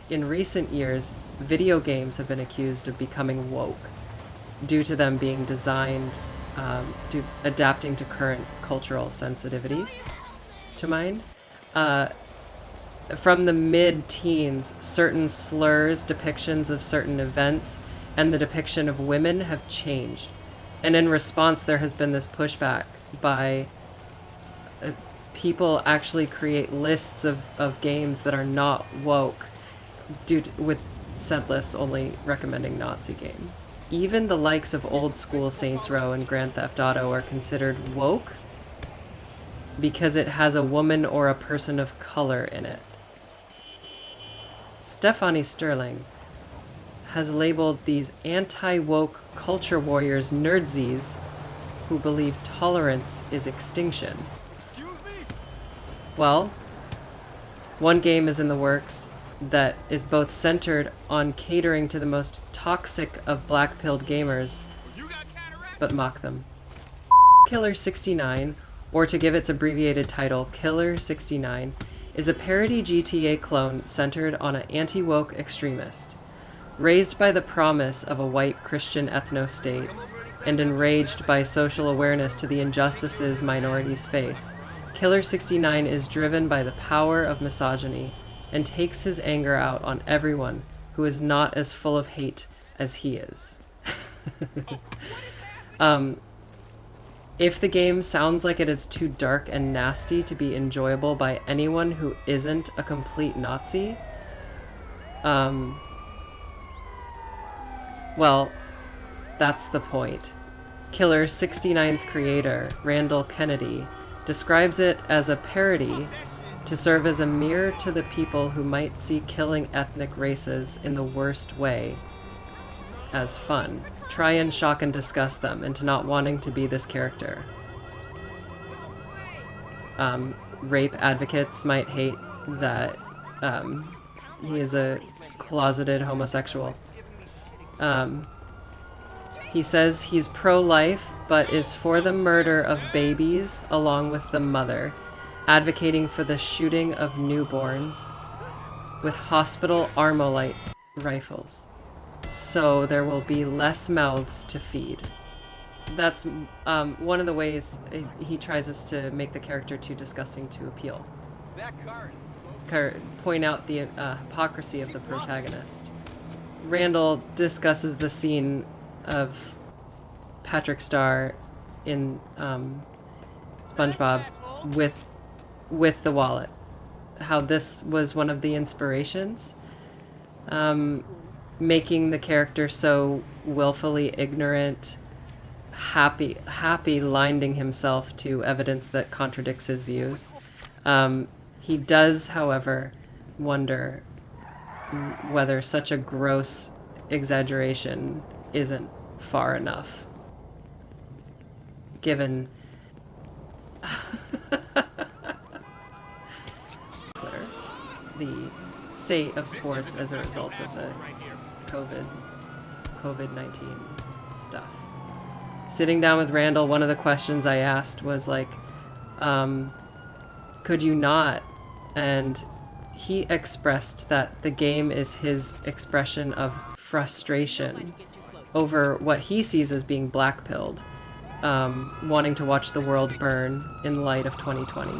in recent years, video games have been accused of becoming woke due to them being designed to adapting to current cultural sensitivities to mind. From the mid-teens, certain slurs, depictions of certain events, and the depiction of women have changed. And in response, there has been this pushback by people actually create lists of games that are not woke with said lists only recommending Nazi games. Even the likes of old school Saints Row and Grand Theft Auto are considered woke because it has a woman or a person of color in it. Stephanie Sterling has labeled these anti-woke culture warriors nerdsies who believe tolerance is extinction. Well, one game is in the works that is both centered on catering to the most toxic of black-pilled gamers, but mock them. Killer 69, or to give its abbreviated title, Killer 69, is a parody GTA clone centered on an anti-woke extremist. Raised by the promise of a white Christian ethno-state and enraged by social awareness to the injustices minorities face, Killer 69 is driven by the power of misogyny and takes his anger out on everyone who is not as full of hate as he is. If the game sounds like it is too dark and nasty to be enjoyable by anyone who isn't a complete Nazi, well, that's the point. Killer 69's creator, Randall Kennedy, describes it as a parody to serve as a mirror to the people who might see killing ethnic races in the worst way as fun. Try and shock and disgust them into not wanting to be this character. Rape advocates might hate that he is a closeted homosexual. He says he's pro-life, but is for the murder of babies along with the mother, advocating for the shooting of newborns with hospital Armalite rifles. So there will be less mouths to feed. That's one of the ways he tries is to make the character too disgusting to appeal. Point out the hypocrisy of the protagonist. Randall discusses the scene of Patrick Star in SpongeBob with the wallet. How this was one of the inspirations. Making the character so willfully ignorant, happy linding himself to evidence that contradicts his views. He does, however, wonder whether such a gross exaggeration isn't far enough, given the state of sports as a result of the COVID-19 stuff. Sitting down with Randall, one of the questions I asked was like, could you not? And he expressed that the game is his expression of frustration over what he sees as being black-pilled, wanting to watch the world burn in light of 2020.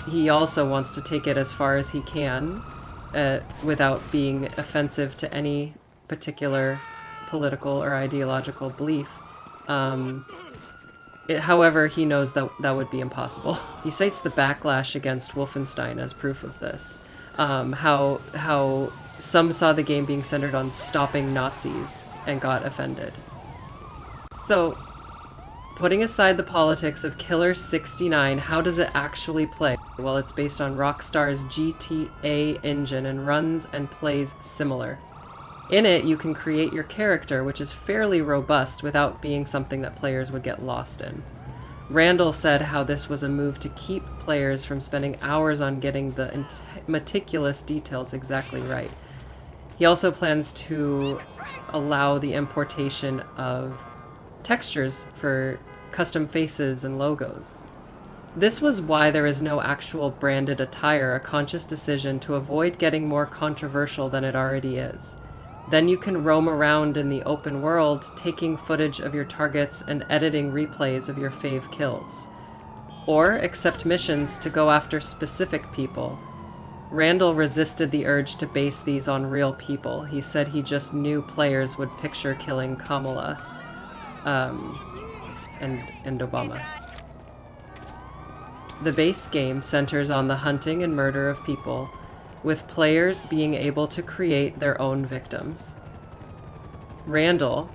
He also wants to take it as far as he can without being offensive to any particular political or ideological belief. However, he knows that that would be impossible. He cites the backlash against Wolfenstein as proof of this. How some saw the game being centered on stopping Nazis and got offended. So, putting aside the politics of Killer 69, how does it actually play? Well, it's based on Rockstar's GTA engine and runs and plays similar. In it, you can create your character, which is fairly robust without being something that players would get lost in. Randall said how this was a move to keep players from spending hours on getting the meticulous details exactly right. He also plans to allow the importation of textures for custom faces and logos. This was why there is no actual branded attire, a conscious decision to avoid getting more controversial than it already is. Then you can roam around in the open world, taking footage of your targets and editing replays of your fave kills. Or accept missions to go after specific people. Randall resisted the urge to base these on real people. He said he just knew players would picture killing Kamala and Obama. The base game centers on the hunting and murder of people, with players being able to create their own victims. Randall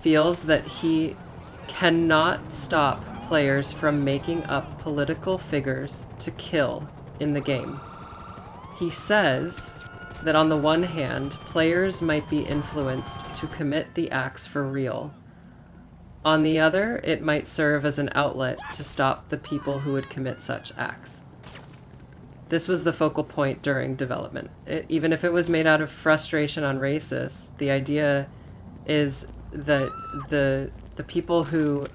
feels that he cannot stop players from making up political figures to kill in the game. He says that on the one hand, players might be influenced to commit the acts for real. On the other, it might serve as an outlet to stop the people who would commit such acts. This was the focal point during development. Even if it was made out of frustration on racists, the idea is that the people who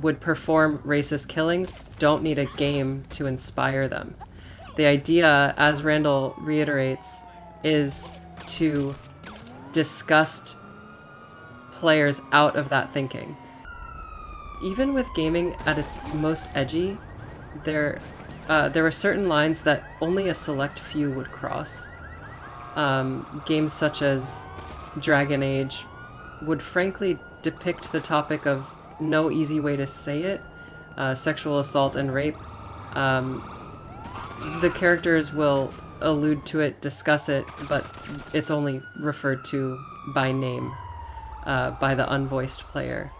would perform racist killings don't need a game to inspire them. The idea, as Randall reiterates, is to disgust players out of that thinking. Even with gaming at its most edgy, there are certain lines that only a select few would cross. Games such as Dragon Age would frankly depict the topic of no easy way to say it, sexual assault and rape. The characters will allude to it, discuss it, but it's only referred to by name by the unvoiced player.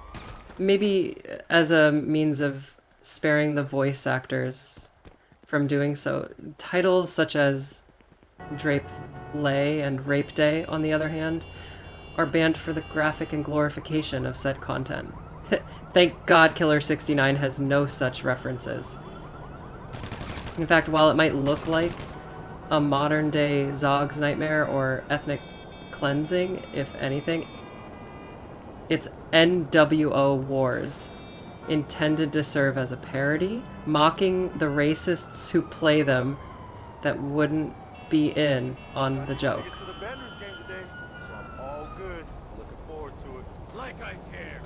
Maybe as a means of sparing the voice actors from doing so. Titles such as Drape Lay and Rape Day, on the other hand, are banned for the graphic and glorification of said content. Thank God Killer 69 has no such references. In fact, while it might look like a modern-day Zog's Nightmare or ethnic cleansing, if anything, it's NWO Wars, intended to serve as a parody, mocking the racists who play them that wouldn't be in on the joke. Like I care.